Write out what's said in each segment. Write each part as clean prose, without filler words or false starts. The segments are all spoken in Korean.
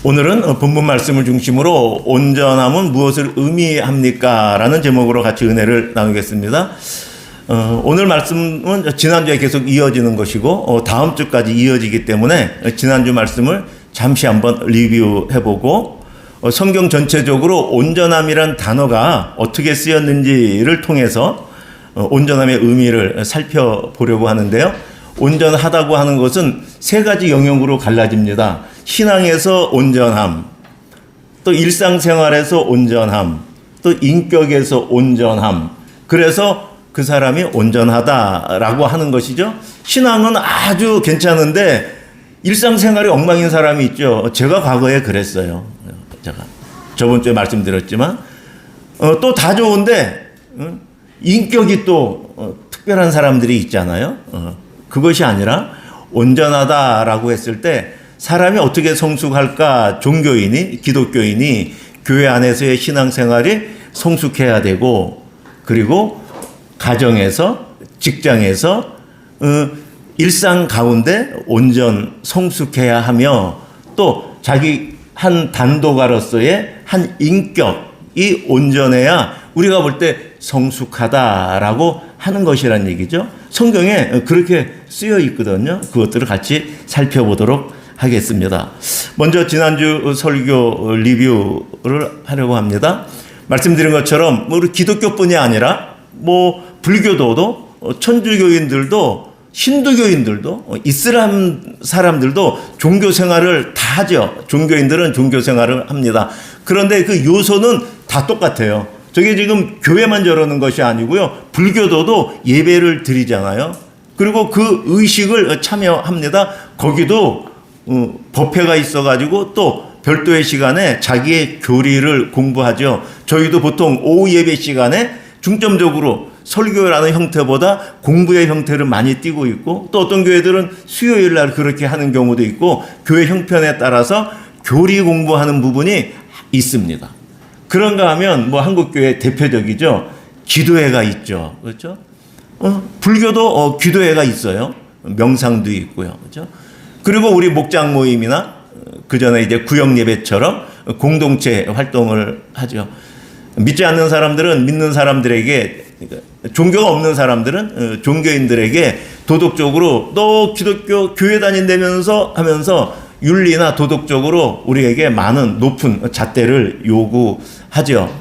오늘은 본문 말씀을 중심으로 온전함은 무엇을 의미합니까? 라는 제목으로 같이 은혜를 나누겠습니다. 오늘 말씀은 지난주에 계속 이어지는 것이고 다음 주까지 이어지기 때문에 지난주 말씀을 잠시 한번 리뷰해보고 성경 전체적으로 온전함이란 단어가 어떻게 쓰였는지를 통해서 온전함의 의미를 살펴보려고 하는데요. 온전하다고 하는 것은 세 가지 영역으로 갈라집니다. 신앙에서 온전함, 또 일상생활에서 온전함, 또 인격에서 온전함. 그래서 그 사람이 온전하다라고 하는 것이죠. 신앙은 아주 괜찮은데 일상생활이 엉망인 사람이 있죠. 제가 과거에 그랬어요. 제가 저번 주에 말씀드렸지만 또 다 좋은데 인격이 또 특별한 사람들이 있잖아요. 그것이 아니라 온전하다라고 했을 때 사람이 어떻게 성숙할까? 종교인이, 기독교인이 교회 안에서의 신앙생활이 성숙해야 되고, 그리고 가정에서, 직장에서 일상 가운데 온전 성숙해야 하며, 또 자기 한 단도가로서의 한 인격이 온전해야 우리가 볼 때 성숙하다라고 하는 것이란 얘기죠. 성경에 그렇게 쓰여 있거든요. 그것들을 같이 살펴보도록 하겠습니다. 먼저 지난주 설교 리뷰를 하려고 합니다. 말씀드린 것처럼 우리 기독교뿐이 아니라 불교도도 천주교인들도 힌두교인들도 이슬람 사람들도 종교 생활을 다 하죠. 종교인들은 종교 생활을 합니다. 그런데 그 요소는 다 똑같아요. 저게 지금 교회만 저러는 것이 아니고요. 불교도도 예배를 드리잖아요. 그리고 그 의식을 참여합니다. 거기도 법회가 있어가지고 또 별도의 시간에 자기의 교리를 공부하죠. 저희도 보통 오후 예배 시간에 중점적으로 설교라는 형태보다 공부의 형태를 많이 띠고 있고, 또 어떤 교회들은 수요일 날 그렇게 하는 경우도 있고, 교회 형편에 따라서 교리 공부하는 부분이 있습니다. 그런가 하면 한국교회 대표적이죠. 기도회가 있죠. 그렇죠? 불교도 기도회가 있어요. 명상도 있고요. 그렇죠? 그리고 우리 목장 모임이나 그 전에 이제 구역 예배처럼 공동체 활동을 하죠. 믿지 않는 사람들은 믿는 사람들에게, 종교가 없는 사람들은 종교인들에게 도덕적으로 너 기독교 교회 다닌다면서 하면서 윤리나 도덕적으로 우리에게 많은 높은 잣대를 요구하죠.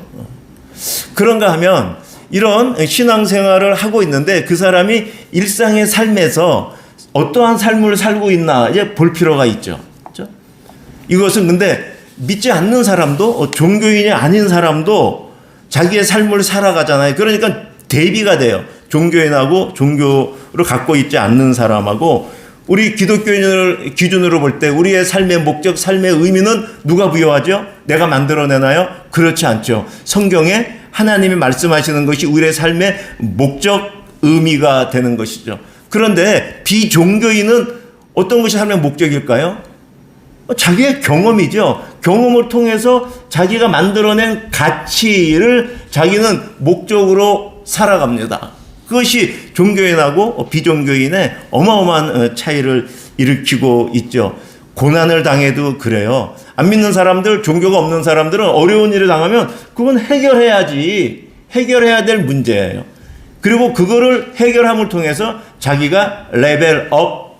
그런가 하면 이런 신앙생활을 하고 있는데 그 사람이 일상의 삶에서 어떠한 삶을 살고 있나 이제 볼 필요가 있죠. 그렇죠? 이것은 근데 믿지 않는 사람도 종교인이 아닌 사람도 자기의 삶을 살아가잖아요. 그러니까 대비가 돼요. 종교인하고 종교를 갖고 있지 않는 사람하고. 우리 기독교인을 기준으로 볼 때 우리의 삶의 목적, 삶의 의미는 누가 부여하죠? 내가 만들어내나요? 그렇지 않죠. 성경에 하나님이 말씀하시는 것이 우리의 삶의 목적, 의미가 되는 것이죠. 그런데 비종교인은 어떤 것이 삶의 목적일까요? 자기의 경험이죠. 경험을 통해서 자기가 만들어낸 가치를 자기는 목적으로 살아갑니다. 그것이 종교인하고 비종교인의 어마어마한 차이를 일으키고 있죠. 고난을 당해도 그래요. 안 믿는 사람들, 종교가 없는 사람들은 어려운 일을 당하면 그건 해결해야지. 해결해야 될 문제예요. 그리고 그거를 해결함을 통해서 자기가 레벨업,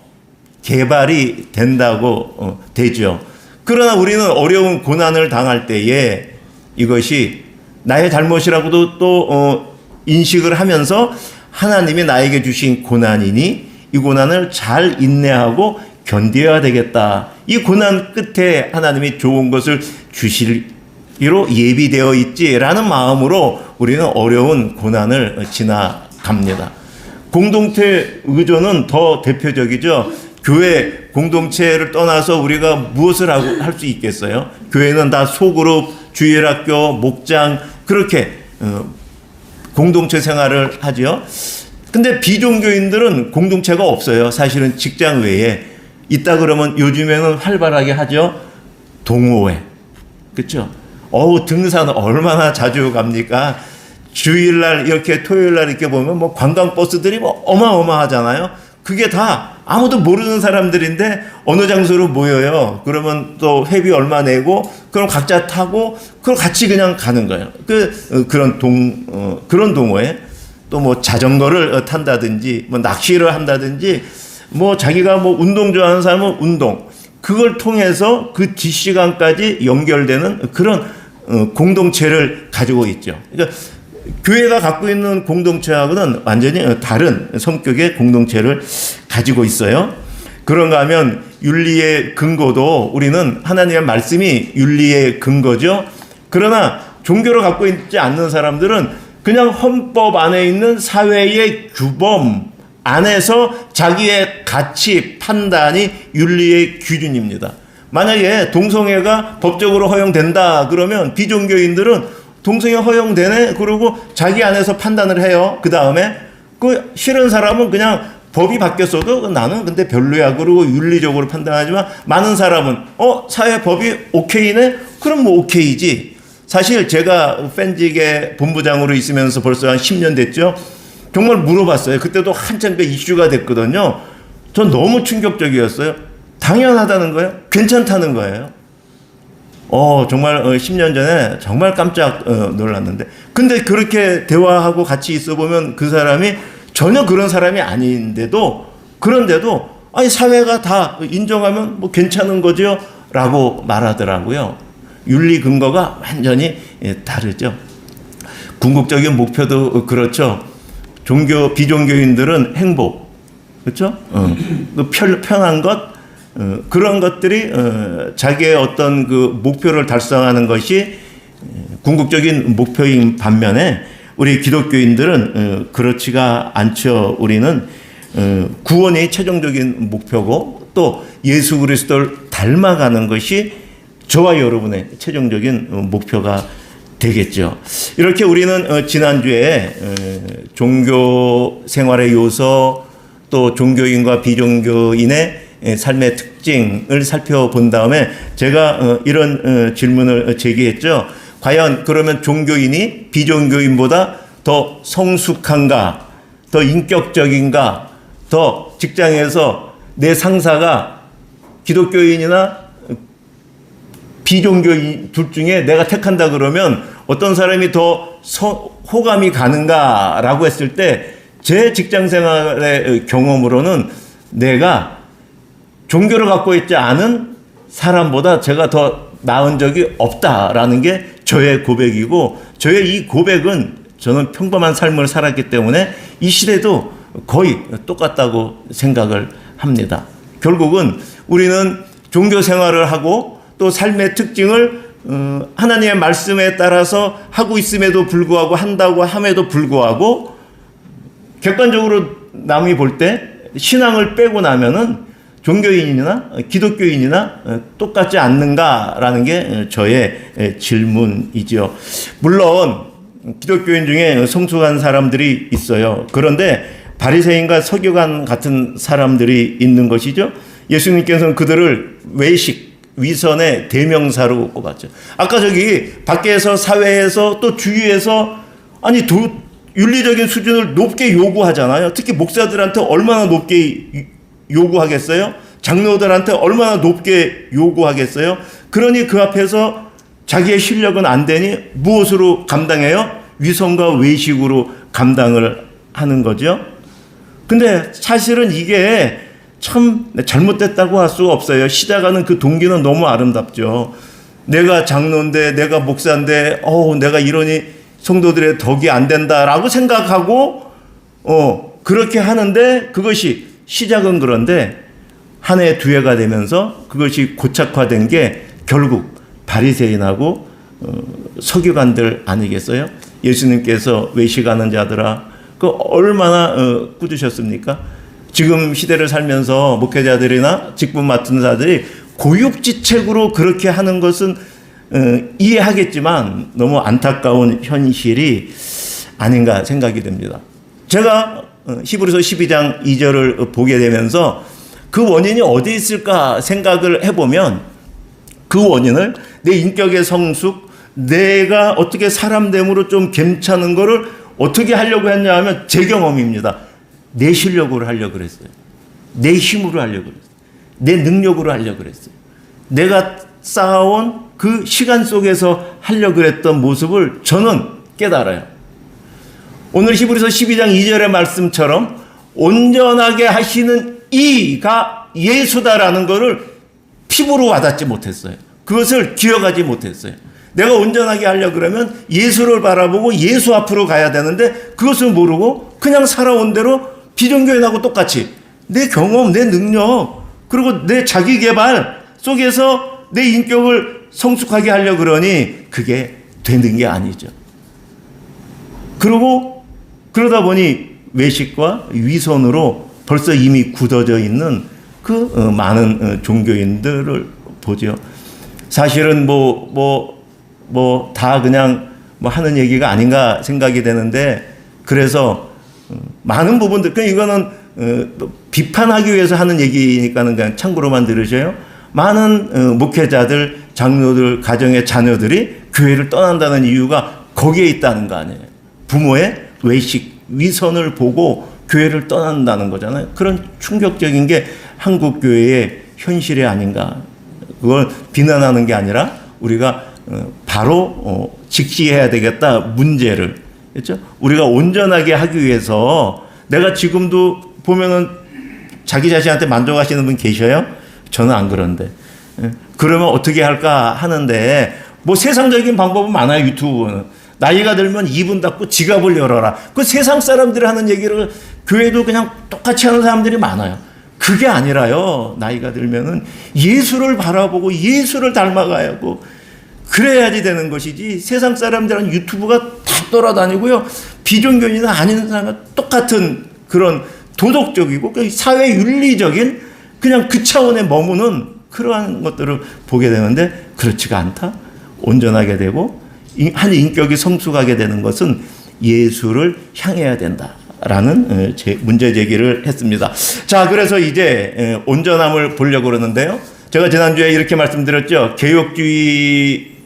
개발이 된다고 되죠. 그러나 우리는 어려운 고난을 당할 때에 이것이 나의 잘못이라고도 또 인식을 하면서 하나님이 나에게 주신 고난이니 이 고난을 잘 인내하고 견뎌야 되겠다. 이 고난 끝에 하나님이 좋은 것을 주시기로 예비되어 있지라는 마음으로 우리는 어려운 고난을 지나갑니다. 공동체 의존은 더 대표적이죠. 교회 공동체를 떠나서 우리가 무엇을 할 수 있겠어요? 교회는 다 소그룹, 주일학교, 목장 그렇게 공동체 생활을 하죠. 근데 비종교인들은 공동체가 없어요. 사실은 직장 외에 있다 그러면 요즘에는 활발하게 하죠. 동호회. 그렇죠? 등산 얼마나 자주 갑니까? 주일날 이렇게 토요일날 이렇게 보면 관광버스들이 어마어마하잖아요. 그게 다 아무도 모르는 사람들인데 어느 장소로 모여요. 그러면 또 회비 얼마 내고 그럼 각자 타고 그럼 같이 그냥 가는 거예요. 그런 동호회 또 뭐 자전거를 탄다든지 뭐 낚시를 한다든지 뭐 자기가 뭐 운동 좋아하는 사람은 운동 그걸 통해서 그 뒷시간까지 연결되는 그런 공동체를 가지고 있죠. 그러니까 교회가 갖고 있는 공동체하고는 완전히 다른 성격의 공동체를 가지고 있어요. 그런가 하면 윤리의 근거도 우리는 하나님의 말씀이 윤리의 근거죠. 그러나 종교를 갖고 있지 않는 사람들은 그냥 헌법 안에 있는 사회의 규범 안에서 자기의 가치 판단이 윤리의 기준입니다. 만약에 동성애가 법적으로 허용된다 그러면 비종교인들은 동성애 허용되네 그러고 자기 안에서 판단을 해요. 그 다음에 그 싫은 사람은 그냥 법이 바뀌었어도 나는 근데 별로야 그러고 윤리적으로 판단하지만 많은 사람은 사회 법이 오케이네 그럼 뭐 오케이지. 사실 제가 팬직의 본부장으로 있으면서 벌써 한 10년 됐죠. 정말 물어봤어요. 그때도 한참 그 이슈가 됐거든요. 전 너무 충격적이었어요. 당연하다는 거예요. 괜찮다는 거예요. 정말 10년 전에 정말 깜짝 놀랐는데 근데 그렇게 대화하고 같이 있어 보면 그 사람이 전혀 그런 사람이 아닌데도 그런데도 아니 사회가 다 인정하면 뭐 괜찮은 거죠 라고 말하더라고요. 윤리 근거가 완전히 다르죠. 궁극적인 목표도 그렇죠. 비종교인들은 행복, 그렇죠? 편한 것, 그런 것들이 자기의 어떤 그 목표를 달성하는 것이 궁극적인 목표인 반면에 우리 기독교인들은 그렇지가 않죠. 우리는 구원이 최종적인 목표고 또 예수 그리스도를 닮아가는 것이 저와 여러분의 최종적인 목표가 되겠죠. 이렇게 우리는 지난주에 종교 생활의 요소 또 종교인과 비종교인의 삶의 특징을 살펴본 다음에 제가 이런 질문을 제기했죠. 과연 그러면 종교인이 비종교인보다 더 성숙한가, 더 인격적인가, 더 직장에서 내 상사가 기독교인이나 비종교인 둘 중에 내가 택한다 그러면 어떤 사람이 더 호감이 가는가라고 했을 때 제 직장 생활의 경험으로는 내가 종교를 갖고 있지 않은 사람보다 제가 더 나은 적이 없다라는 게 저의 고백이고 저의 이 고백은 저는 평범한 삶을 살았기 때문에 이 시대도 거의 똑같다고 생각을 합니다. 결국은 우리는 종교 생활을 하고 또 삶의 특징을 하나님의 말씀에 따라서 하고 있음에도 불구하고 한다고 함에도 불구하고 객관적으로 남이 볼 때 신앙을 빼고 나면은 종교인이나 기독교인이나 똑같지 않는가라는 게 저의 질문이죠. 물론 기독교인 중에 성숙한 사람들이 있어요. 그런데 바리새인과 서기관 같은 사람들이 있는 것이죠. 예수님께서는 그들을 위선의 대명사로 꼽았죠. 아까 저기 밖에서 사회에서 또 주위에서 아니 윤리적인 수준을 높게 요구하잖아요. 특히 목사들한테 얼마나 높게 요구하겠어요? 장로들한테 얼마나 높게 요구하겠어요? 그러니 그 앞에서 자기의 실력은 안 되니 무엇으로 감당해요? 위선과 외식으로 감당을 하는 거죠. 근데 사실은 이게 참 잘못됐다고 할 수가 없어요. 시작하는 그 동기는 너무 아름답죠. 내가 장로인데 내가 목사인데 내가 이러니 성도들의 덕이 안 된다라고 생각하고 그렇게 하는데 그것이 시작은 그런데 한 해 두 해가 되면서 그것이 고착화된 게 결국 바리새인하고 서기관들 아니겠어요? 예수님께서 외식하는 자들아 그 얼마나 꾸짖으셨습니까? 지금 시대를 살면서 목회자들이나 직분 맡은 자들이 고육지책으로 그렇게 하는 것은 이해하겠지만 너무 안타까운 현실이 아닌가 생각이 됩니다. 제가 히브리서 12장 2절을 보게 되면서 그 원인이 어디 있을까 생각을 해보면 그 원인을 내 인격의 성숙, 내가 어떻게 사람됨으로 좀 괜찮은 거를 어떻게 하려고 했냐 하면 제 경험입니다. 내 실력으로 하려고 그랬어요. 내 힘으로 하려고 그랬어요. 내 능력으로 하려고 그랬어요. 내가 쌓아온 그 시간 속에서 하려고 그랬던 모습을 저는 깨달아요. 오늘 히브리서 12장 2절의 말씀처럼 온전하게 하시는 이가 예수다라는 것을 피부로 와닿지 못했어요. 그것을 기억하지 못했어요. 내가 온전하게 하려고 그러면 예수를 바라보고 예수 앞으로 가야 되는데 그것을 모르고 그냥 살아온 대로 비전교인하고 똑같이 내 경험, 내 능력, 그리고 내 자기 개발 속에서 내 인격을 성숙하게 하려고 그러니 그게 되는 게 아니죠. 그리고 그러다 보니 외식과 위선으로 벌써 이미 굳어져 있는 그 많은 종교인들을 보죠. 사실은 다 그냥 하는 얘기가 아닌가 생각이 되는데, 그래서 많은 부분들, 이거는 비판하기 위해서 하는 얘기니까는 그냥 참고로만 들으셔요. 많은 목회자들, 장로들, 가정의 자녀들이 교회를 떠난다는 이유가 거기에 있다는 거 아니에요. 부모의 외식, 위선을 보고 교회를 떠난다는 거잖아요. 그런 충격적인 게 한국 교회의 현실이 아닌가. 그걸 비난하는 게 아니라 우리가 바로 직시해야 되겠다, 문제를. 그렇죠? 우리가 온전하게 하기 위해서, 내가 지금도 보면은 자기 자신한테 만족하시는 분 계셔요? 저는 안 그런데. 그러면 어떻게 할까 하는데, 세상적인 방법은 많아요, 유튜브는. 나이가 들면 이분 닫고 지갑을 열어라. 그 세상 사람들이 하는 얘기를 교회도 그냥 똑같이 하는 사람들이 많아요. 그게 아니라요. 나이가 들면은 예수를 바라보고 예수를 닮아가야 하고 그래야지 되는 것이지, 세상 사람들은 유튜브가 다 돌아다니고요. 비종교인이나 아닌 사람과 똑같은 그런 도덕적이고 사회 윤리적인 그냥 그 차원에 머무는 그러한 것들을 보게 되는데, 그렇지가 않다. 온전하게 되고 한 인격이 성숙하게 되는 것은 예수를 향해야 된다라는 문제 제기를 했습니다. 자, 그래서 이제 온전함을 보려고 그러는데요. 제가 지난주에 이렇게 말씀드렸죠. 개혁주의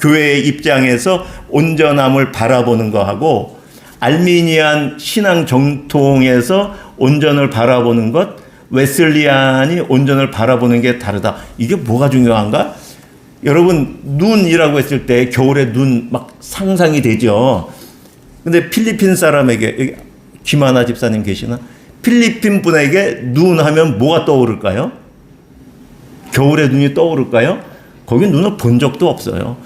교회의 입장에서 온전함을 바라보는 거하고 알미니안 신앙 정통에서 온전을 바라보는 것, 웨슬리안이 온전을 바라보는 게 다르다. 이게 뭐가 중요한가? 여러분, 눈이라고 했을 때 겨울에 눈 막 상상이 되죠. 근데 필리핀 사람에게, 여기 김하나 집사님 계시나? 필리핀 분에게 눈 하면 뭐가 떠오를까요? 겨울에 눈이 떠오를까요? 거기 눈을 본 적도 없어요.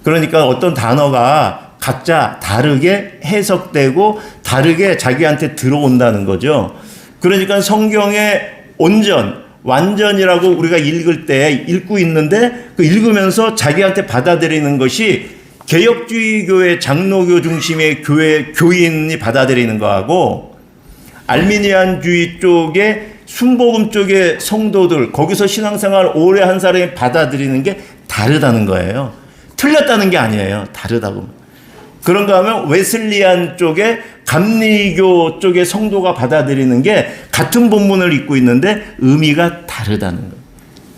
그러니까 어떤 단어가 각자 다르게 해석되고 다르게 자기한테 들어온다는 거죠. 그러니까 성경의 온전, 완전이라고 우리가 읽을 때 읽고 있는데, 그 읽으면서 자기한테 받아들이는 것이 개혁주의 교회 장로교 중심의 교회 교인이 받아들이는 거하고, 알미니안주의 쪽에 순복음 쪽의 성도들, 거기서 신앙생활 오래 한 사람이 받아들이는 게 다르다는 거예요. 틀렸다는 게 아니에요. 다르다고. 그런가 하면 웨슬리안 쪽에 감리교 쪽의 성도가 받아들이는 게 같은 본문을 읽고 있는데 의미가 다르다는 거예요.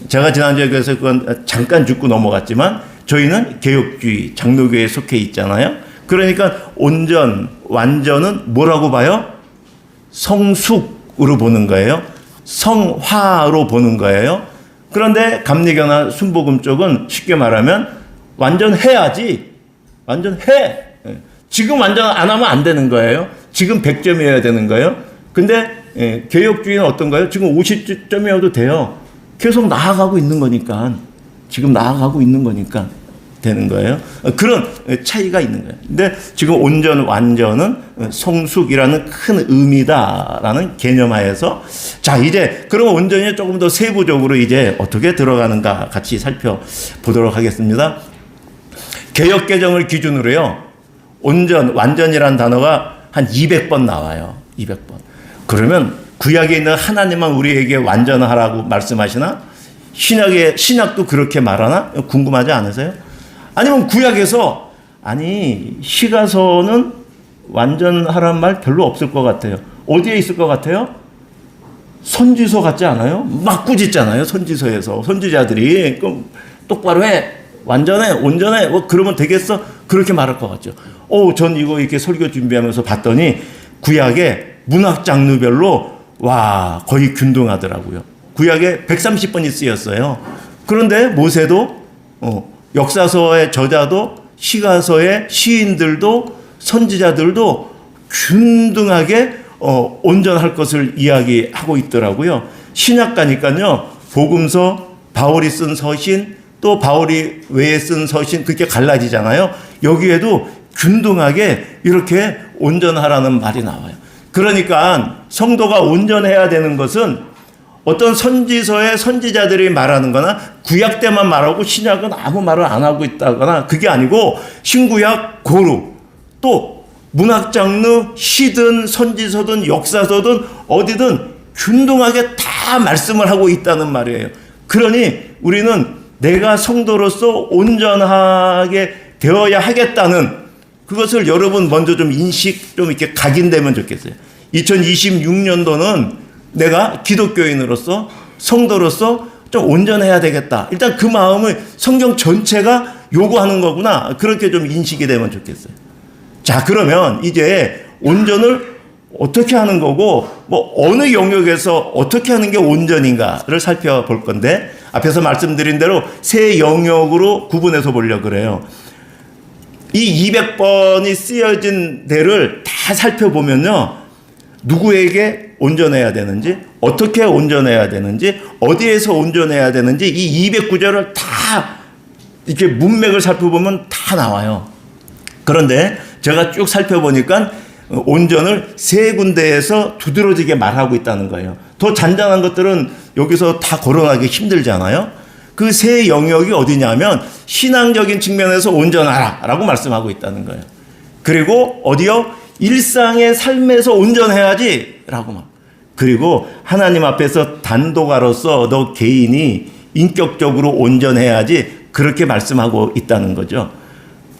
제가 지난주에 그래서 그건 잠깐 짚고 넘어갔지만, 저희는 개혁주의 장로교에 속해 있잖아요. 그러니까 온전, 완전은 뭐라고 봐요? 성숙으로 보는 거예요. 성화로 보는 거예요. 그런데 감리교나 순복음 쪽은 쉽게 말하면 완전해야지. 완전해. 지금 완전 안 하면 안 되는 거예요. 지금 100점이어야 되는 거예요. 근데 개혁주의는 어떤가요? 지금 50점이어도 돼요. 계속 나아가고 있는 거니까. 지금 나아가고 있는 거니까 되는 거예요. 그런 차이가 있는 거예요. 근데 지금 온전, 완전은 성숙이라는 큰 의미다라는 개념하에서, 자, 이제 그럼 온전이 조금 더 세부적으로 이제 어떻게 들어가는가 같이 살펴보도록 하겠습니다. 개혁개정을 기준으로요, 온전, 완전이라는 단어가 한 200번 나와요. 200번. 그러면 구약에 있는 하나님만 우리에게 완전하라고 말씀하시나? 신약도 그렇게 말하나? 궁금하지 않으세요? 아니면 구약에서, 시가서는 완전하란 말 별로 없을 것 같아요. 어디에 있을 것 같아요? 선지서 같지 않아요? 막 꾸짖잖아요. 선지서에서. 선지자들이 똑바로 해. 완전해, 온전해, 그러면 되겠어? 그렇게 말할 것 같죠. 전 이거 이렇게 설교 준비하면서 봤더니 구약에 문학 장르별로 와, 거의 균등하더라고요. 구약에 130번이 쓰였어요. 그런데 모세도 역사서의 저자도 시가서의 시인들도 선지자들도 균등하게 온전할 것을 이야기하고 있더라고요. 신약 가니까요. 복음서, 바울이 쓴 서신, 또 바울이 외에 쓴 서신 그렇게 갈라지잖아요. 여기에도 균등하게 이렇게 온전하라는 말이 나와요. 그러니까 성도가 온전해야 되는 것은 어떤 선지서의 선지자들이 말하는 거나 구약 때만 말하고 신약은 아무 말을 안 하고 있다거나 그게 아니고 신구약 고루 또 문학 장르 시든 선지서든 역사서든 어디든 균등하게 다 말씀을 하고 있다는 말이에요. 그러니 우리는 내가 성도로서 온전하게 되어야 하겠다는 그것을 여러분 먼저 좀 인식 좀 이렇게 각인되면 좋겠어요. 2026년도는 내가 기독교인으로서 성도로서 좀 온전해야 되겠다. 일단 그 마음을 성경 전체가 요구하는 거구나. 그렇게 좀 인식이 되면 좋겠어요. 자, 그러면 이제 온전을 어떻게 하는 거고 뭐 어느 영역에서 어떻게 하는 게 온전인가를 살펴볼 건데 앞에서 말씀드린 대로 세 영역으로 구분해서 보려고 그래요. 이 200번이 쓰여진 데를 다 살펴보면요. 누구에게 온전해야 되는지, 어떻게 온전해야 되는지, 어디에서 온전해야 되는지 이 209절을 다 이렇게 문맥을 살펴보면 다 나와요. 그런데 제가 쭉 살펴보니까 온전을 세 군데에서 두드러지게 말하고 있다는 거예요. 더 잔잔한 것들은 여기서 다 거론하기 힘들잖아요. 그 세 영역이 어디냐면 신앙적인 측면에서 온전하라 라고 말씀하고 있다는 거예요. 그리고 어디요? 일상의 삶에서 온전해야지 라고 말. 그리고 하나님 앞에서 단독아로서 너 개인이 인격적으로 온전해야지 그렇게 말씀하고 있다는 거죠.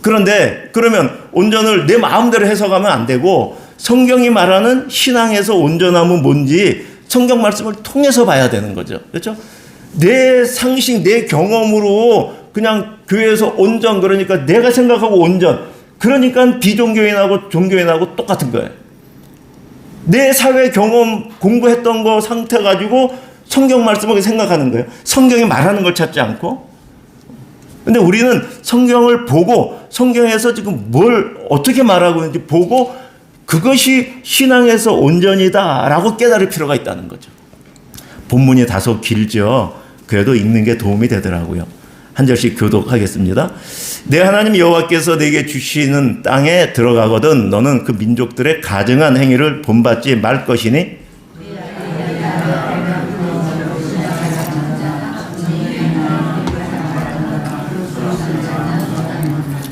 그런데 그러면 온전을 내 마음대로 해석하면 안 되고 성경이 말하는 신앙에서 온전함은 뭔지 성경 말씀을 통해서 봐야 되는 거죠. 그렇죠? 내 상식, 내 경험으로 그냥 교회에서 온전 그러니까 내가 생각하고 온전 그러니까 비종교인하고 종교인하고 똑같은 거예요. 내 사회 경험 공부했던 거 상태 가지고 성경 말씀을 생각하는 거예요. 성경이 말하는 걸 찾지 않고. 근데 우리는 성경을 보고 성경에서 지금 뭘 어떻게 말하고 있는지 보고 그것이 신앙에서 온전이다라고 깨달을 필요가 있다는 거죠. 본문이 다소 길죠. 그래도 읽는 게 도움이 되더라고요. 한 절씩 교독하겠습니다. 내 하나님 여호와께서 내게 주시는 땅에 들어가거든 너는 그 민족들의 가증한 행위를 본받지 말 것이니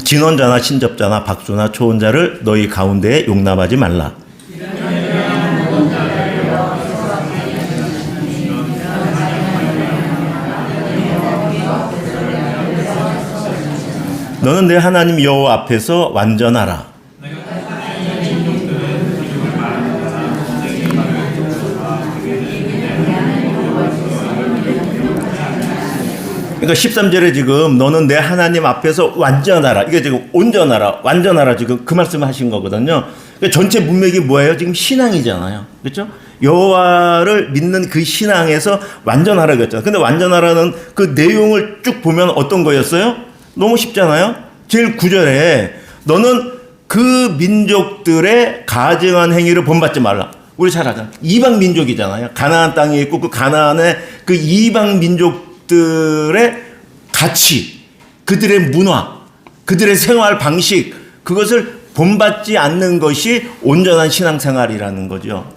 진혼자나 신접자나 박수나 초혼자를 너희 가운데에 용납하지 말라. 너는 내 하나님 여호와 앞에서 완전하라. 그러니까 13절에 지금 너는 내 하나님 앞에서 완전하라. 이게 지금 온전하라, 완전하라 지금 그 말씀을 하신 거거든요. 그러니까 전체 문맥이 뭐예요? 지금 신앙이잖아요. 그렇죠? 여호와를 믿는 그 신앙에서 완전하라고 했잖아요. 근데 완전하라는 그 내용을 쭉 보면 어떤 거였어요? 너무 쉽잖아요. 제일 9절에 너는 그 민족들의 가증한 행위를 본받지 말라. 우리 잘 알잖아요. 이방 민족이잖아요. 가나안 땅에 있고 그 가나안의 그 이방 민족들의 가치, 그들의 문화, 그들의 생활 방식, 그것을 본받지 않는 것이 온전한 신앙생활이라는 거죠.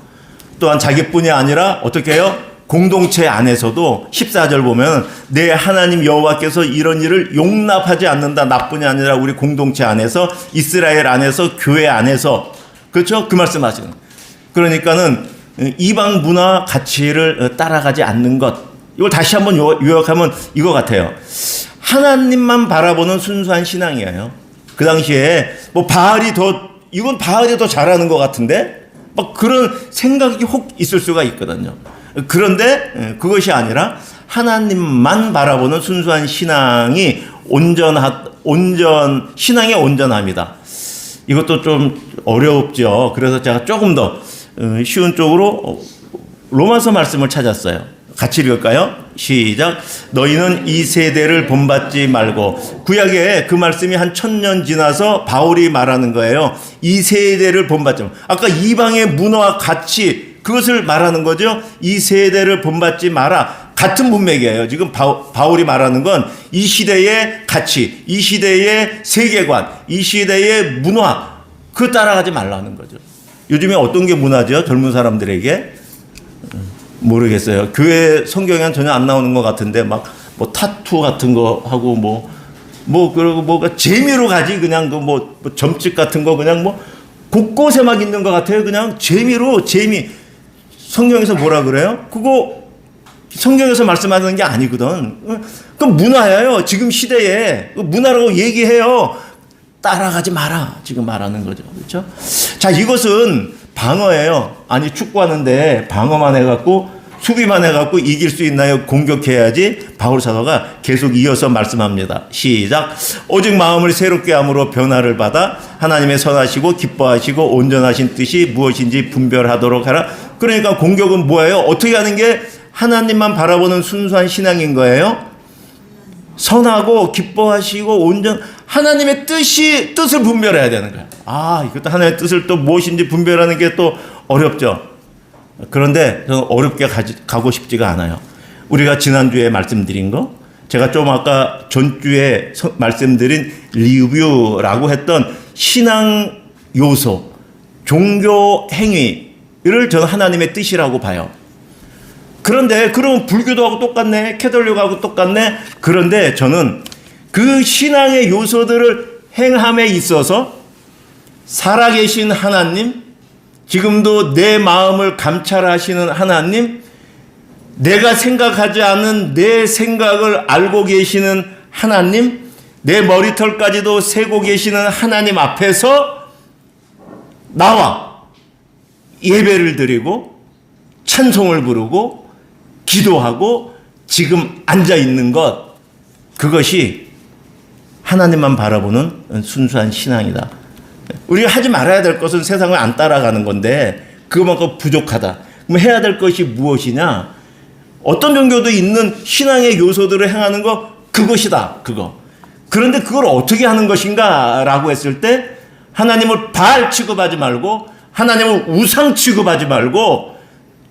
또한 자기뿐이 아니라 어떻게 해요? 공동체 안에서도 14절 보면 내 하나님 여호와께서 이런 일을 용납하지 않는다. 나뿐이 아니라 우리 공동체 안에서 이스라엘 안에서 교회 안에서 그렇죠? 그 말씀하시는. 그러니까는 이방 문화 가치를 따라가지 않는 것. 이걸 다시 한번 요약하면 이거 같아요. 하나님만 바라보는 순수한 신앙이에요. 그 당시에 뭐 바알이 더 잘하는 것 같은데 막 그런 생각이 혹 있을 수가 있거든요. 그런데 그것이 아니라 하나님만 바라보는 순수한 신앙이 신앙의 온전함이다. 이것도 좀 어렵죠. 그래서 제가 조금 더 쉬운 쪽으로 로마서 말씀을 찾았어요. 같이 읽을까요? 시작. 너희는 이 세대를 본받지 말고. 구약에 그 말씀이 한 1000년 지나서 바울이 말하는 거예요. 이 세대를 본받지 말고. 아까 이방의 문화와 가치, 그것을 말하는 거죠. 이 세대를 본받지 마라. 같은 문맥이에요. 지금 바울이 말하는 건 이 시대의 가치, 이 시대의 세계관, 이 시대의 문화, 그거 따라가지 말라는 거죠. 요즘에 어떤 게 문화죠? 젊은 사람들에게? 모르겠어요. 교회 성경에는 전혀 안 나오는 것 같은데 막 뭐 타투 같은 거 하고 그리고 뭐가 재미로 가지 그냥 뭐 점찍 같은 거 그냥 뭐 곳곳에 막 있는 것 같아요. 그냥 재미로 성경에서 뭐라 그래요? 그거 성경에서 말씀하는 게 아니거든. 그 문화예요. 지금 시대에 문화라고 얘기해요. 따라가지 마라. 지금 말하는 거죠. 그렇죠? 자, 이것은 방어예요. 아니, 축구하는데 방어만 해갖고 수비만 해갖고 이길 수 있나요? 공격해야지. 바울 사도가 계속 이어서 말씀합니다. 시작. 오직 마음을 새롭게 함으로 변화를 받아 하나님의 선하시고 기뻐하시고 온전하신 뜻이 무엇인지 분별하도록 하라. 그러니까 공격은 뭐예요? 어떻게 하는 게 하나님만 바라보는 순수한 신앙인 거예요? 선하고 기뻐하시고 하나님의 뜻을 분별해야 되는 거예요. 이것도 하나님의 뜻을 또 무엇인지 분별하는 게 또 어렵죠. 그런데 저는 어렵게 가고 싶지가 않아요. 우리가 지난주에 말씀드린 거, 제가 좀 아까 전주에 말씀드린 리뷰라고 했던 신앙 요소, 종교 행위를 저는 하나님의 뜻이라고 봐요. 그런데 그러면 불교도하고 똑같네, 캐톨릭하고 똑같네. 그런데 저는 그 신앙의 요소들을 행함에 있어서 살아계신 하나님, 지금도 내 마음을 감찰하시는 하나님, 내가 생각하지 않은 내 생각을 알고 계시는 하나님, 내 머리털까지도 세고 계시는 하나님 앞에서 나와 예배를 드리고 찬송을 부르고 기도하고 지금 앉아 있는 것, 그것이 하나님만 바라보는 순수한 신앙이다. 우리가 하지 말아야 될 것은 세상을 안 따라가는 건데 그것만큼 부족하다. 그럼 해야 될 것이 무엇이냐? 어떤 종교도 있는 신앙의 요소들을 행하는 거, 그것이다. 그거. 그런데 그걸 어떻게 하는 것인가? 라고 했을 때 하나님을 발 취급하지 말고 하나님을 우상 취급하지 말고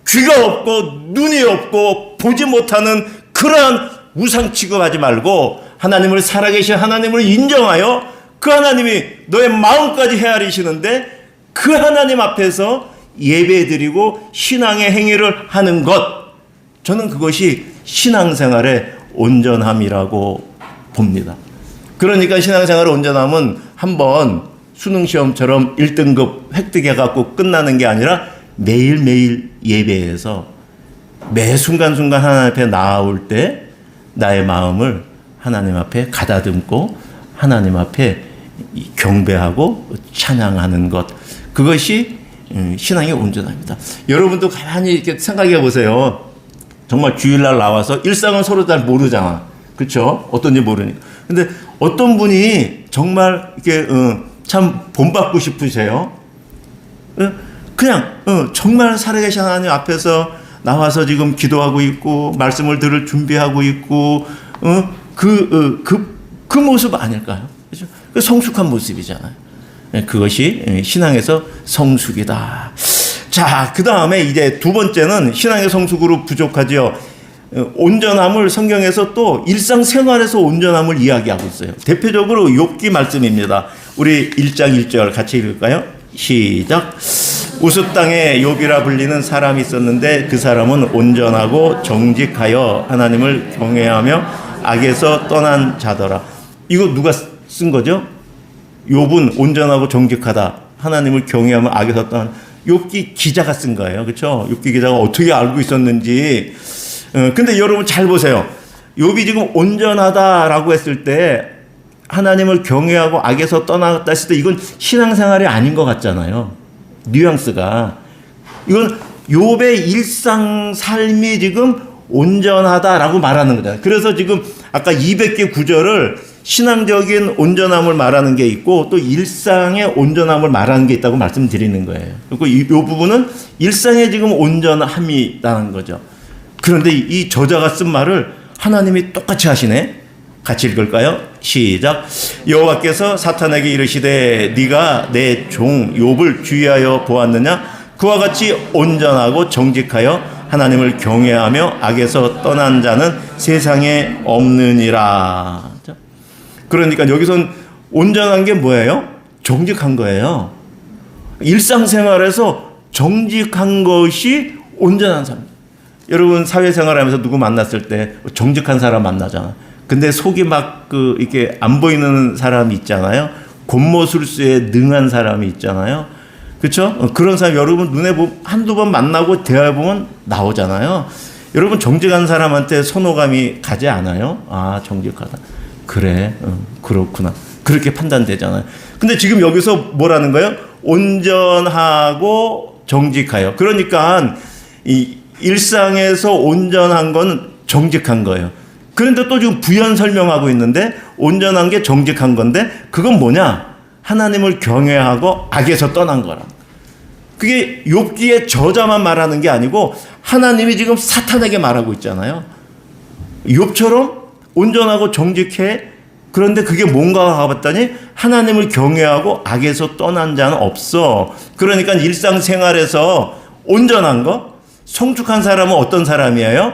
귀가 없고 눈이 없고 보지 못하는 그러한 우상 취급하지 말고 하나님을 살아계신 하나님을 인정하여 그 하나님이 너의 마음까지 헤아리시는데 그 하나님 앞에서 예배드리고 신앙의 행위를 하는 것, 저는 그것이 신앙생활의 온전함이라고 봅니다. 그러니까 신앙생활의 온전함은 한번 수능시험처럼 1등급 획득해갖고 끝나는 게 아니라 매일매일 예배에서 매 순간순간 하나님 앞에 나아올 때 나의 마음을 하나님 앞에 가다듬고 하나님 앞에 경배하고 찬양하는 것, 그것이 신앙의 온전함이다. 여러분도 가만히 이렇게 생각해 보세요. 정말 주일날 나와서 일상은 서로 잘 모르잖아. 그렇죠? 어떤지 모르니까. 근데 어떤 분이 정말 이렇게 참 본받고 싶으세요. 그냥 정말 살아계신 하나님 앞에서 나와서 지금 기도하고 있고 말씀을 들을 준비하고 있고 그 모습 아닐까요? 그렇죠? 그 성숙한 모습이잖아요. 그것이 신앙에서 성숙이다. 자, 그 다음에 이제 두 번째는 신앙의 성숙으로 부족하죠. 온전함을 성경에서 또 일상생활에서 온전함을 이야기하고 있어요. 대표적으로 욥기 말씀입니다. 우리 1장 1절 같이 읽을까요? 시작. 우습 땅에 욥이라 불리는 사람이 있었는데 그 사람은 온전하고 정직하여 하나님을 경외하며 악에서 떠난 자더라. 이거 누가 쓴 거죠? 욥은 온전하고 정직하다, 하나님을 경외하며 악에서 떠난, 욥기 기자가 쓴 거예요. 그렇죠? 욥기 기자가 어떻게 알고 있었는지. 근데 여러분 잘 보세요. 욥이 지금 온전하다라고 했을 때, 하나님을 경외하고 악에서 떠났다 했을 때 이건 신앙생활이 아닌 것 같잖아요. 뉘앙스가. 이건 욥의 일상 삶이 지금 온전하다라고 말하는 거잖아요. 그래서 지금 아까 200개 구절을 신앙적인 온전함을 말하는 게 있고 또 일상의 온전함을 말하는 게 있다고 말씀드리는 거예요. 그리고 이 부분은 일상에 지금 온전함이 있다는 거죠. 그런데 이 저자가 쓴 말을 하나님이 똑같이 하시네. 같이 읽을까요? 시작. 여호와께서 사탄에게 이르시되 네가 내 종 욥을 주의하여 보았느냐? 그와 같이 온전하고 정직하여 하나님을 경외하며 악에서 떠난 자는 세상에 없느니라. 그러니까 여기선 온전한 게 뭐예요? 정직한 거예요. 일상생활에서 정직한 것이 온전한 사람. 여러분 사회생활하면서 누구 만났을 때 정직한 사람 만나잖아. 근데 속이 막 이렇게 안 보이는 사람이 있잖아요. 곤모술수에 능한 사람이 있잖아요. 그렇죠? 그런 사람 여러분 눈에 한두 번 만나고 대화해보면 나오잖아요. 여러분 정직한 사람한테 선호감이 가지 않아요? 아, 정직하다. 그래, 그렇구나. 그렇게 판단되잖아요. 근데 지금 여기서 뭐라는 거예요? 온전하고 정직하여. 그러니까 이 일상에서 온전한 건 정직한 거예요. 그런데 또 지금 부연 설명하고 있는데 온전한 게 정직한 건데 그건 뭐냐? 하나님을 경외하고 악에서 떠난 거라. 그게 욥기의 저자만 말하는 게 아니고 하나님이 지금 사탄에게 말하고 있잖아요. 욥처럼 온전하고 정직해. 그런데 그게 뭔가 봤더니 하나님을 경외하고 악에서 떠난 자는 없어. 그러니까 일상생활에서 온전한 거, 성숙한 사람은 어떤 사람이에요?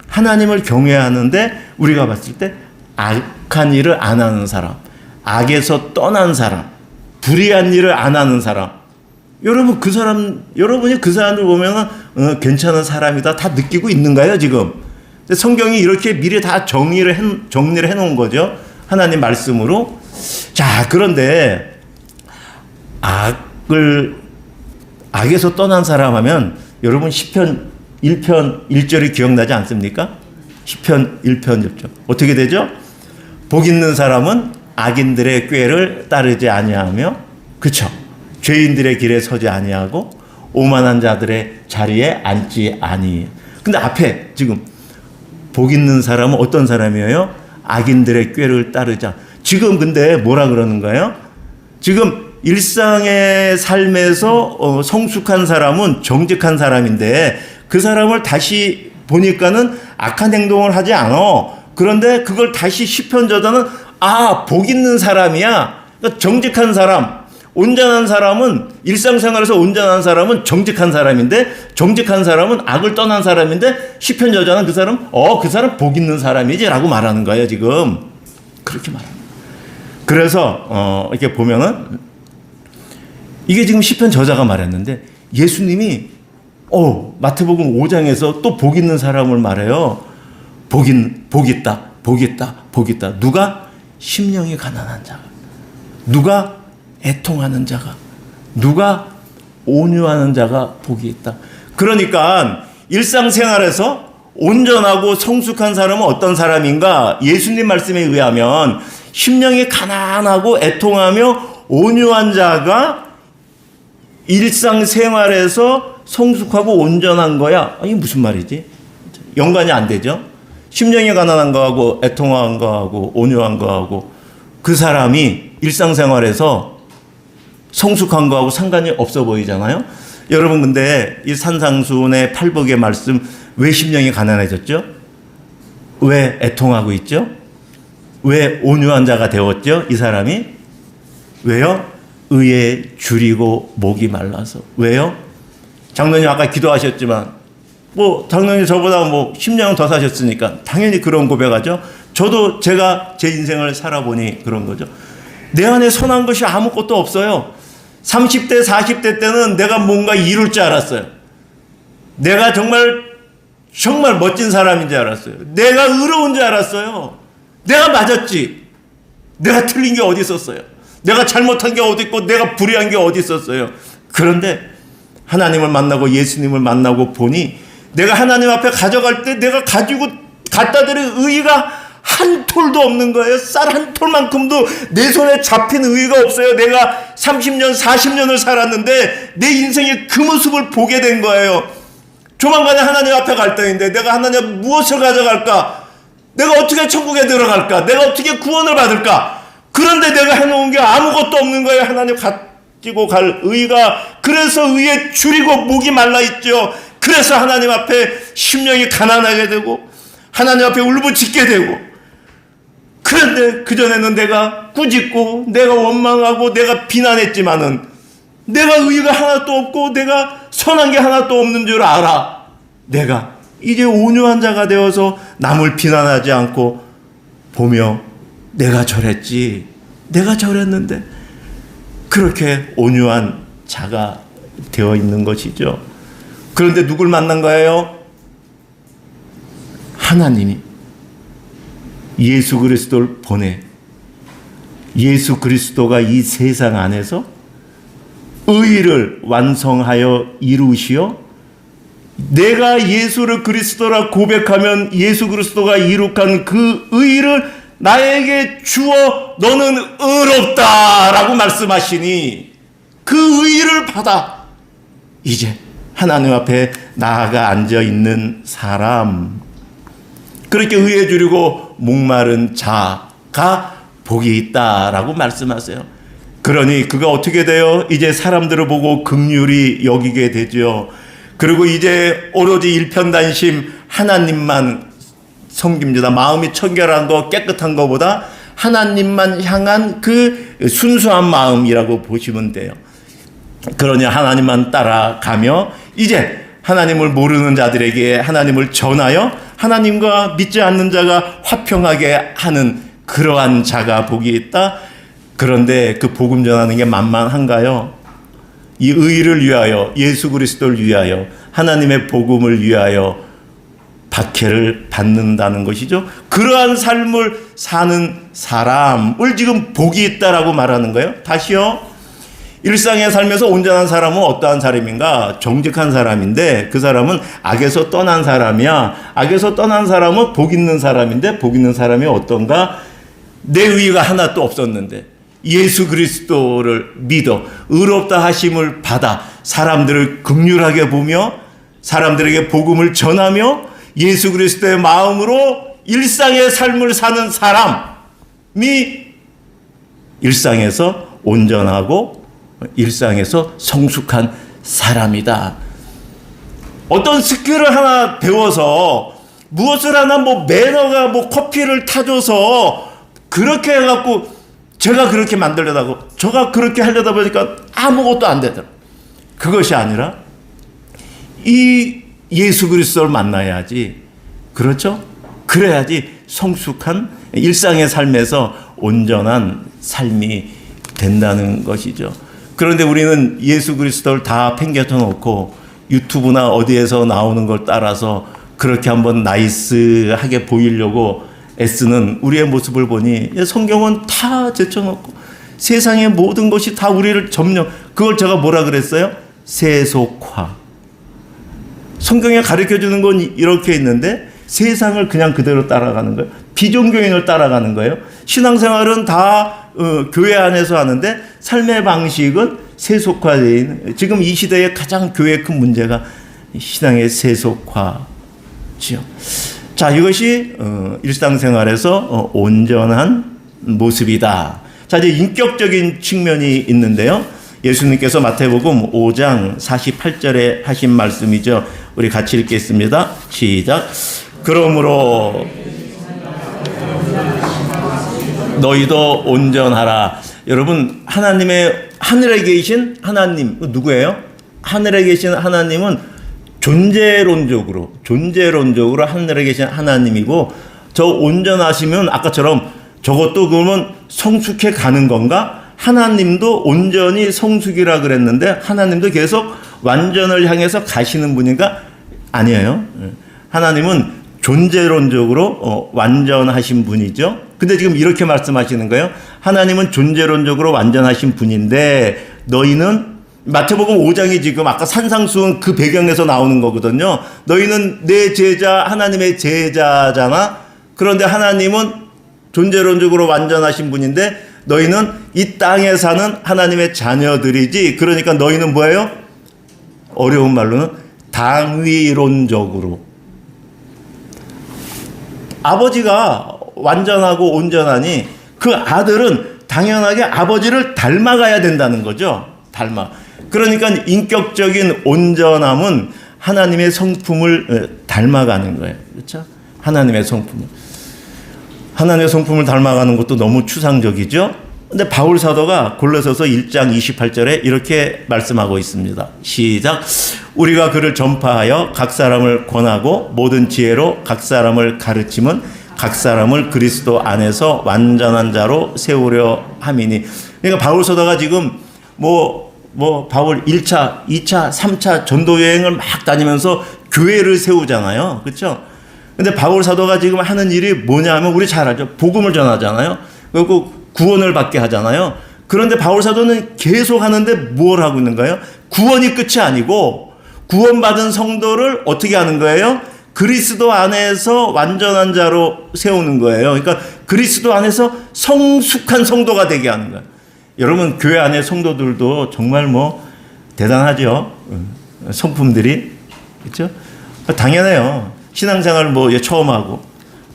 하나님을 경외하는데 우리가 봤을 때 악한 일을 안 하는 사람, 악에서 떠난 사람, 불의한 일을 안 하는 사람. 여러분 여러분이 그 사람을 보면 괜찮은 사람이다 다 느끼고 있는가요 지금? 성경이 이렇게 미리 다 정리를 해놓은 거죠. 하나님 말씀으로. 자, 그런데 악에서 떠난 사람 하면 여러분 시편 1편 1절이 기억나지 않습니까? 시편 1편 1절. 어떻게 되죠? 복 있는 사람은 악인들의 꾀를 따르지 아니하며, 그쵸? 죄인들의 길에 서지 아니하고 오만한 자들의 자리에 앉지 아니. 근데 앞에 지금 복 있는 사람은 어떤 사람이에요? 악인들의 꾀를 따르자. 지금 근데 뭐라 그러는 거예요? 지금 일상의 삶에서 성숙한 사람은 정직한 사람인데 그 사람을 다시 보니까는 악한 행동을 하지 않아. 그런데 그걸 다시 시편 저자는 복 있는 사람이야. 그러니까 정직한 사람. 온전한 사람은 일상생활에서 온전한 사람은 정직한 사람인데 정직한 사람은 악을 떠난 사람인데 시편 저자는 그 사람 복 있는 사람이지라고 말하는 거예요 지금. 그렇게 말합니다. 그래서 이렇게 보면은 이게 지금 시편 저자가 말했는데 예수님이 마태복음 5장에서 또 복 있는 사람을 말해요. 복 있다. 누가? 심령이 가난한 자가. 누가? 애통하는 자가. 누가? 온유하는 자가 복이 있다. 그러니까 일상생활에서 온전하고 성숙한 사람은 어떤 사람인가? 예수님 말씀에 의하면 심령이 가난하고 애통하며 온유한 자가 일상생활에서 성숙하고 온전한 거야. 이게 무슨 말이지? 연관이 안 되죠? 심령이 가난한 거하고 애통한 거하고 온유한 거하고 그 사람이 일상생활에서 성숙한 거하고 상관이 없어 보이잖아요. 여러분 근데 이 산상수훈의 팔복의 말씀 왜 심령이 가난해졌죠? 왜 애통하고 있죠? 왜 온유한 자가 되었죠? 이 사람이 왜요? 의에 줄이고 목이 말라서. 왜요? 장로님 아까 기도하셨지만 장로님 저보다 10년 더 사셨으니까 당연히 그런 고백하죠. 저도 제가 제 인생을 살아보니 그런 거죠. 내 안에 선한 것이 아무것도 없어요. 30대 40대 때는 내가 뭔가 이룰 줄 알았어요. 내가 정말 멋진 사람인 줄 알았어요. 내가 의로운 줄 알았어요. 내가 맞았지. 내가 틀린 게 어디 있었어요. 내가 잘못한 게 어디 있고 내가 불의한 게 어디 있었어요. 그런데 하나님을 만나고 예수님을 만나고 보니 내가 하나님 앞에 가져갈 때 내가 가지고 갖다 드릴 의의가 한 톨도 없는 거예요. 쌀 한 톨만큼도 내 손에 잡힌 의의가 없어요. 내가 30년, 40년을 살았는데 내 인생의 그 모습을 보게 된 거예요. 조만간에 하나님 앞에 갈 때인데 내가 하나님 무엇을 가져갈까? 내가 어떻게 천국에 들어갈까? 내가 어떻게 구원을 받을까? 그런데 내가 해놓은 게 아무것도 없는 거예요. 하나님 가지고 갈 의가. 그래서 의에 줄이고 목이 말라있죠. 그래서 하나님 앞에 심령이 가난하게 되고 하나님 앞에 울부짖게 되고, 그런데 그전에는 내가 꾸짖고 내가 원망하고 내가 비난했지만은 내가 의가 하나도 없고 내가 선한 게 하나도 없는 줄 알아. 내가 이제 온유한 자가 되어서 남을 비난하지 않고 보며 내가 저랬지, 내가 저랬는데, 그렇게 온유한 자가 되어 있는 것이죠. 그런데 누굴 만난 거예요? 하나님이 예수 그리스도를 보내 예수 그리스도가 이 세상 안에서 의를 완성하여 이루시어, 내가 예수를 그리스도라 고백하면 예수 그리스도가 이룩한 그 의를 나에게 주어 너는 의롭다라고 말씀하시니 그 의를 받아 이제 하나님 앞에 나아가 앉아있는 사람, 그렇게 의에 줄이고 목마른 자가 복이 있다라고 말씀하세요. 그러니 그가 어떻게 돼요? 이제 사람들을 보고 긍휼히 여기게 되죠. 그리고 이제 오로지 일편단심 하나님만 섬깁니다. 마음이 청결한 거, 깨끗한 거보다 하나님만 향한 그 순수한 마음이라고 보시면 돼요. 그러니 하나님만 따라가며 이제 하나님을 모르는 자들에게 하나님을 전하여 하나님과 믿지 않는 자가 화평하게 하는 그러한 자가 복이 있다. 그런데 그 복음 전하는 게 만만한가요? 이 의를 위하여, 예수 그리스도를 위하여, 하나님의 복음을 위하여 박해를 받는다는 것이죠. 그러한 삶을 사는 사람을 지금 복이 있다라고 말하는 거예요. 다시요. 일상의 삶에서 온전한 사람은 어떠한 사람인가? 정직한 사람인데 그 사람은 악에서 떠난 사람이야. 악에서 떠난 사람은 복 있는 사람인데 복 있는 사람이 어떤가? 내 의가 하나도 없었는데 예수 그리스도를 믿어 의롭다 하심을 받아 사람들을 긍휼하게 보며 사람들에게 복음을 전하며 예수 그리스도의 마음으로 일상의 삶을 사는 사람이 일상에서 온전하고 일상에서 성숙한 사람이다. 어떤 스킬을 하나 배워서 무엇을 하나 매너가 커피를 타줘서 그렇게 해갖고 제가 그렇게 만들려다고 저가 그렇게 하려다 보니까 아무것도 안 되더라. 그것이 아니라 이 예수 그리스도를 만나야지. 그렇죠? 그래야지 성숙한 일상의 삶에서 온전한 삶이 된다는 것이죠. 그런데 우리는 예수 그리스도를 다 팽개쳐 놓고 유튜브나 어디에서 나오는 걸 따라서 그렇게 한번 나이스하게 보이려고 애쓰는 우리의 모습을 보니 성경은 다 제쳐놓고 세상의 모든 것이 다 우리를 점령, 그걸 제가 뭐라 그랬어요? 세속화. 성경에 가르쳐주는 건 이렇게 있는데 세상을 그냥 그대로 따라가는 거예요. 비종교인을 따라가는 거예요. 신앙생활은 다 교회 안에서 하는데 삶의 방식은 세속화된, 지금 이 시대의 가장 교회의 큰 문제가 신앙의 세속화지요. 자, 이것이 일상생활에서 온전한 모습이다. 자, 이제 인격적인 측면이 있는데요. 예수님께서 마태복음 5장 48절에 하신 말씀이죠. 우리 같이 읽겠습니다. 시작. 그러므로 너희도 온전하라. 여러분, 하나님의 하늘에 계신 하나님 누구예요? 하늘에 계신 하나님은 존재론적으로 하늘에 계신 하나님이고, 저 온전하시면 아까처럼 저것도 그러면 성숙해 가는 건가? 하나님도 온전히 성숙이라 그랬는데 하나님도 계속 완전을 향해서 가시는 분인가? 아니에요. 하나님은 존재론적으로 완전하신 분이죠. 근데 지금 이렇게 말씀하시는 거예요. 하나님은 존재론적으로 완전하신 분인데 너희는, 마태복음 5장이 지금 아까 산상수훈 그 배경에서 나오는 거거든요. 너희는 내 제자, 하나님의 제자잖아. 그런데 하나님은 존재론적으로 완전하신 분인데 너희는 이 땅에 사는 하나님의 자녀들이지. 그러니까 너희는 뭐예요? 어려운 말로는 당위론적으로 아버지가 완전하고 온전하니 그 아들은 당연하게 아버지를 닮아가야 된다는 거죠. 그러니까 인격적인 온전함은 하나님의 성품을 닮아가는 거예요. 그렇죠? 하나님의 성품을 닮아가는 것도 너무 추상적이죠. 근데 바울 사도가 골로새서 1장 28절에 이렇게 말씀하고 있습니다. 시작. 우리가 그를 전파하여 각 사람을 권하고 모든 지혜로 각 사람을 가르침은 각 사람을 그리스도 안에서 완전한 자로 세우려 함이니. 그러니까 바울 사도가 지금 바울 1차, 2차, 3차 전도 여행을 막 다니면서 교회를 세우잖아요. 그렇죠? 근데 바울 사도가 지금 하는 일이 뭐냐면 우리 잘 알죠. 복음을 전하잖아요. 그리고 구원을 받게 하잖아요. 그런데 바울 사도는 계속 하는데 뭘 하고 있는가요? 구원이 끝이 아니고 구원받은 성도를 어떻게 하는 거예요? 그리스도 안에서 완전한 자로 세우는 거예요. 그러니까 그리스도 안에서 성숙한 성도가 되게 하는 거예요. 여러분 교회 안에 성도들도 정말 대단하죠. 성품들이. 그렇죠? 당연해요. 신앙생활 처음 하고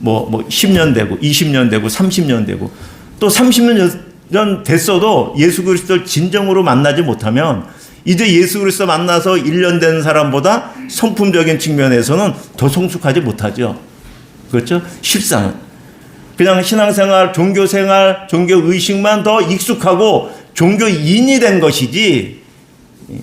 10년 되고 20년 되고 30년 되고 또 30년 됐어도 예수 그리스도를 진정으로 만나지 못하면 이제 예수 그리스도 만나서 1년 된 사람보다 성품적인 측면에서는 더 성숙하지 못하죠. 그렇죠? 실상은. 그냥 신앙생활, 종교생활, 종교의식만 더 익숙하고 종교인이 된 것이지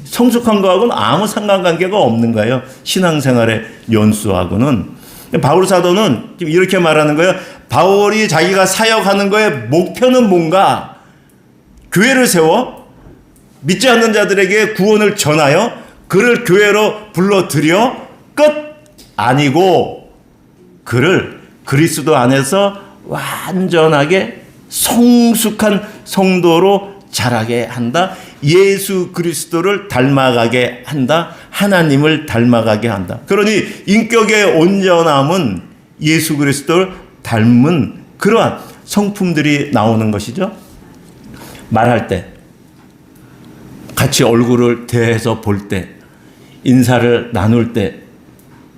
성숙한 거하고는 아무 상관관계가 없는 거예요. 신앙생활의 연수하고는. 바울 사도는 지금 이렇게 말하는 거예요. 바울이 자기가 사역하는 거의 목표는 뭔가? 교회를 세워 믿지 않는 자들에게 구원을 전하여 그를 교회로 불러들여 끝 아니고 그를 그리스도 안에서 완전하게 성숙한 성도로 자라게 한다. 예수 그리스도를 닮아가게 한다. 하나님을 닮아가게 한다. 그러니 인격의 온전함은 예수 그리스도를 닮은 그러한 성품들이 나오는 것이죠. 말할 때, 같이 얼굴을 대해서 볼 때, 인사를 나눌 때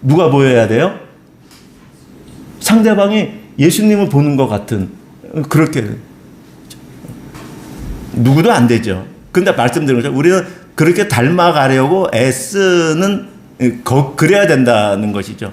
누가 보여야 돼요? 상대방이 예수님을 보는 것 같은 그렇게 누구도 안 되죠. 근데 말씀드린 것처럼 우리는 그렇게 닮아가려고 애쓰는 그래야 된다는 것이죠.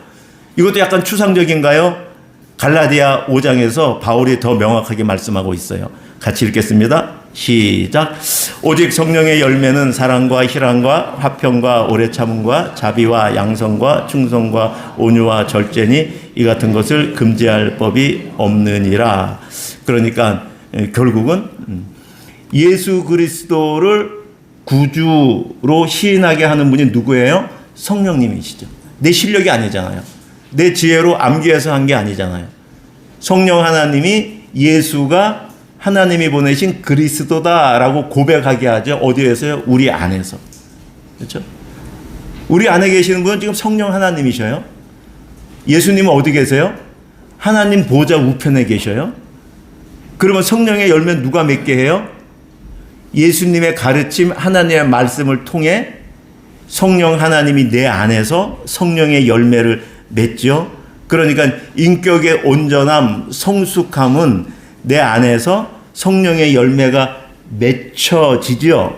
이것도 약간 추상적인가요? 갈라디아 5장에서 바울이 더 명확하게 말씀하고 있어요. 같이 읽겠습니다. 시작. 오직 성령의 열매는 사랑과 희락과 화평과 오래 참음과 자비와 양성과 충성과 온유와 절제니 이 같은 것을 금지할 법이 없느니라. 그러니까 결국은 예수 그리스도를 구주로 시인하게 하는 분이 누구예요? 성령님이시죠. 내 실력이 아니잖아요. 내 지혜로 암기해서 한 게 아니잖아요. 성령 하나님이 예수가 하나님이 보내신 그리스도다라고 고백하게 하죠. 어디에서요? 우리 안에서. 그렇죠? 우리 안에 계시는 분은 지금 성령 하나님이셔요. 예수님은 어디 계세요? 하나님 보좌 우편에 계셔요. 그러면 성령의 열매 누가 맺게 해요? 예수님의 가르침, 하나님의 말씀을 통해 성령 하나님이 내 안에서 성령의 열매를 맺죠. 그러니까 인격의 온전함, 성숙함은 내 안에서 성령의 열매가 맺혀지죠.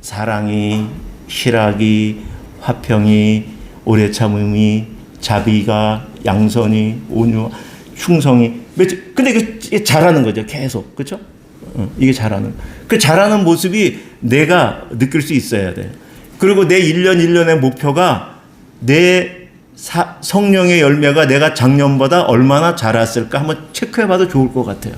사랑이, 희락이, 화평이, 오래 참음이, 자비가, 양선이, 온유, 충성이. 근데 이게 잘하는 거죠. 계속. 그렇죠? 이게 잘하는. 그 잘하는 모습이 내가 느낄 수 있어야 돼. 그리고 내 1년 1년의 목표가 내 성령의 열매가 내가 작년보다 얼마나 자랐을까 한번 체크해봐도 좋을 것 같아요.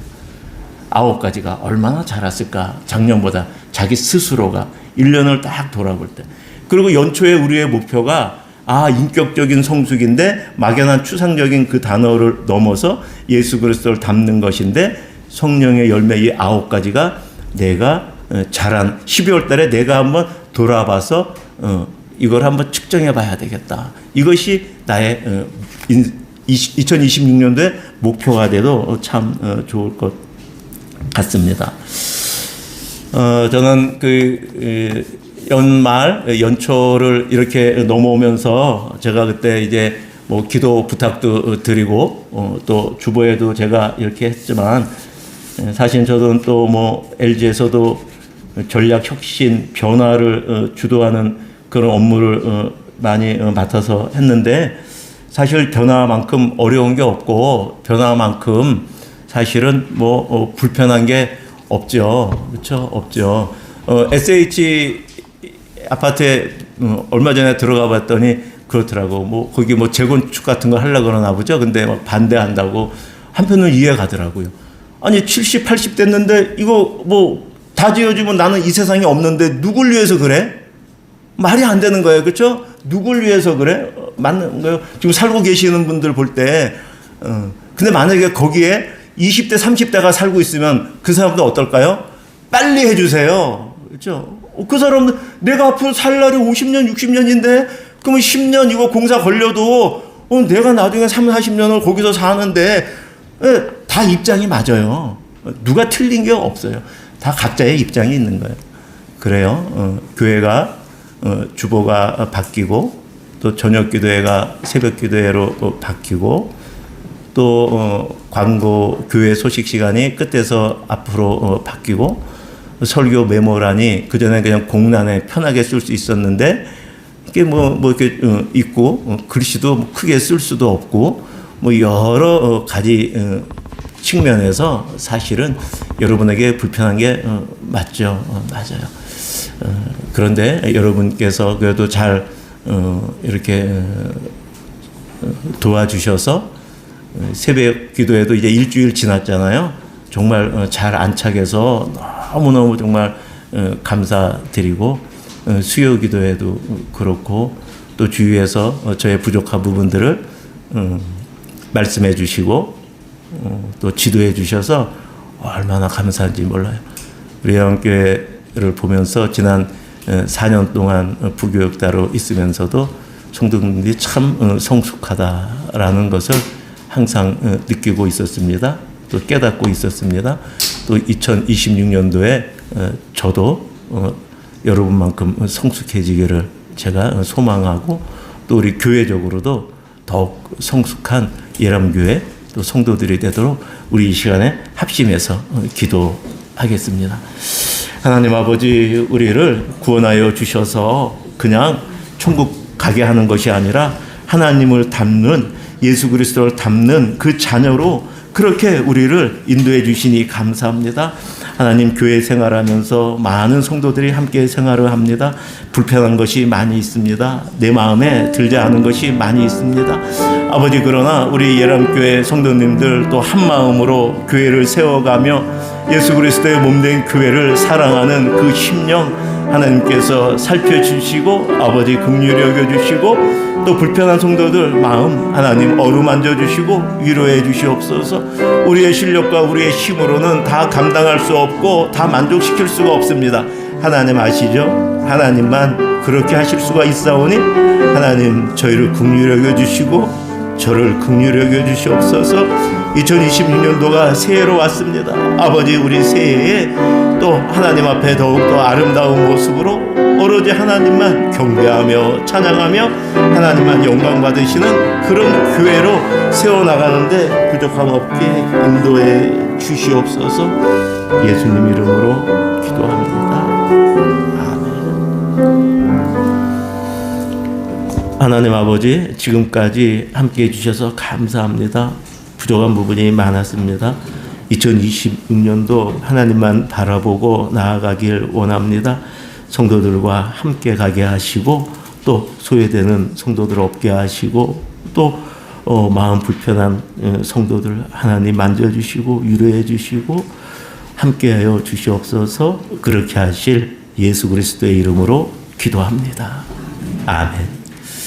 9가지가 얼마나 자랐을까 작년보다 자기 스스로가 1년을 딱 돌아볼 때. 그리고 연초에 우리의 목표가 인격적인 성숙인데 막연한 추상적인 그 단어를 넘어서 예수 그리스도를 닮는 것인데 성령의 열매 이 9가지가 내가 자란 12월 달에 내가 한번 돌아봐서 이걸 한번 측정해 봐야 되겠다. 이것이 나의 2026년도의 목표가 돼도 참 좋을 것 같습니다. 저는 연초를 이렇게 넘어오면서 제가 그때 이제 뭐 기도 부탁도 드리고 또 주보에도 제가 이렇게 했지만 사실 저도 또 뭐 LG에서도 전략 혁신 변화를 주도하는 그런 업무를 많이 맡아서 했는데 사실 변화만큼 어려운 게 없고 변화만큼 사실은 뭐 불편한 게 없죠. 그렇죠? 없죠. SH 아파트에 얼마 전에 들어가 봤더니 그렇더라고. 뭐 거기 뭐 재건축 같은 거 하려고 그러나 보죠. 근데 막 반대한다고 한편은 이해가 가더라고요. 아니 70, 80 됐는데 이거 뭐 다 지어주면 나는 이 세상에 없는데 누굴 위해서 그래? 말이 안 되는 거예요. 그렇죠? 누굴 위해서 그래? 맞는 거예요. 지금 살고 계시는 분들 볼 때 근데 만약에 거기에 20대, 30대가 살고 있으면 그 사람들 어떨까요? 빨리 해주세요. 그렇죠? 그 사람들 내가 앞으로 살 날이 50년, 60년인데 그러면 10년 이거 공사 걸려도 내가 나중에 3, 40년을 거기서 사는데 다 입장이 맞아요. 누가 틀린 게 없어요. 다 각자의 입장이 있는 거예요. 그래요. 교회가 주보가 바뀌고 또 저녁 기도회가 새벽 기도회로 바뀌고 또 광고 교회 소식 시간이 끝에서 앞으로 바뀌고 설교 메모란이 그전에 그냥 공란에 편하게 쓸 수 있었는데 이게 뭐 이렇게 있고 글씨도 뭐 크게 쓸 수도 없고 뭐 여러 가지 측면에서 사실은 여러분에게 불편한 게 맞죠. 맞아요. 그런데 여러분께서 그래도 잘 이렇게 도와주셔서 새벽 기도에도 이제 일주일 지났잖아요. 정말 잘 안착해서 너무너무 정말 감사드리고 수요 기도에도 그렇고 또 주위에서 저의 부족한 부분들을 말씀해 주시고 또 지도해 주셔서 얼마나 감사한지 몰라요. 우리 영교회를 보면서 지난 4년 동안 부교육자로 있으면서도 성도님들이 참 성숙하다라는 것을 항상 느끼고 있었습니다. 또 깨닫고 있었습니다. 또 2026년도에 저도 여러분만큼 성숙해지기를 제가 소망하고 또 우리 교회적으로도 더욱 성숙한 예람교회 또 성도들이 되도록 우리 이 시간에 합심해서 기도하겠습니다. 하나님 아버지, 우리를 구원하여 주셔서 그냥 천국 가게 하는 것이 아니라 하나님을 닮는, 예수 그리스도를 닮는 그 자녀로 그렇게 우리를 인도해 주시니 감사합니다. 하나님, 교회 생활하면서 많은 성도들이 함께 생활을 합니다. 불편한 것이 많이 있습니다. 내 마음에 들지 않은 것이 많이 있습니다. 아버지, 그러나 우리 예람교회 성도님들 또 한 마음으로 교회를 세워가며 예수 그리스도의 몸된 교회를 사랑하는 그 심령 하나님께서 살펴주시고 아버지 긍휼히 여겨주시고 또 불편한 성도들 마음 하나님 어루만져 주시고 위로해 주시옵소서. 우리의 실력과 우리의 힘으로는 다 감당할 수 없고 다 만족시킬 수가 없습니다. 하나님 아시죠? 하나님만 그렇게 하실 수가 있사오니 하나님 저희를 긍휼히 여겨주시고 저를 긍휼히 여겨주시옵소서. 2026년도가 새해로 왔습니다. 아버지, 우리 새해에 또 하나님 앞에 더욱더 아름다운 모습으로 오로지 하나님만 경배하며 찬양하며 하나님만 영광 받으시는 그런 교회로 세워나가는데 부족함 없게 인도해 주시옵소서. 예수님 이름으로 기도합니다. 하나님 아버지, 지금까지 함께해 주셔서 감사합니다. 부족한 부분이 많았습니다. 2026년도 하나님만 바라보고 나아가길 원합니다. 성도들과 함께 가게 하시고 또 소외되는 성도들 없게 하시고 또 마음 불편한 성도들 하나님 만져주시고 위로해 주시고 함께하여 주시옵소서. 그렇게 하실 예수 그리스도의 이름으로 기도합니다. 아멘.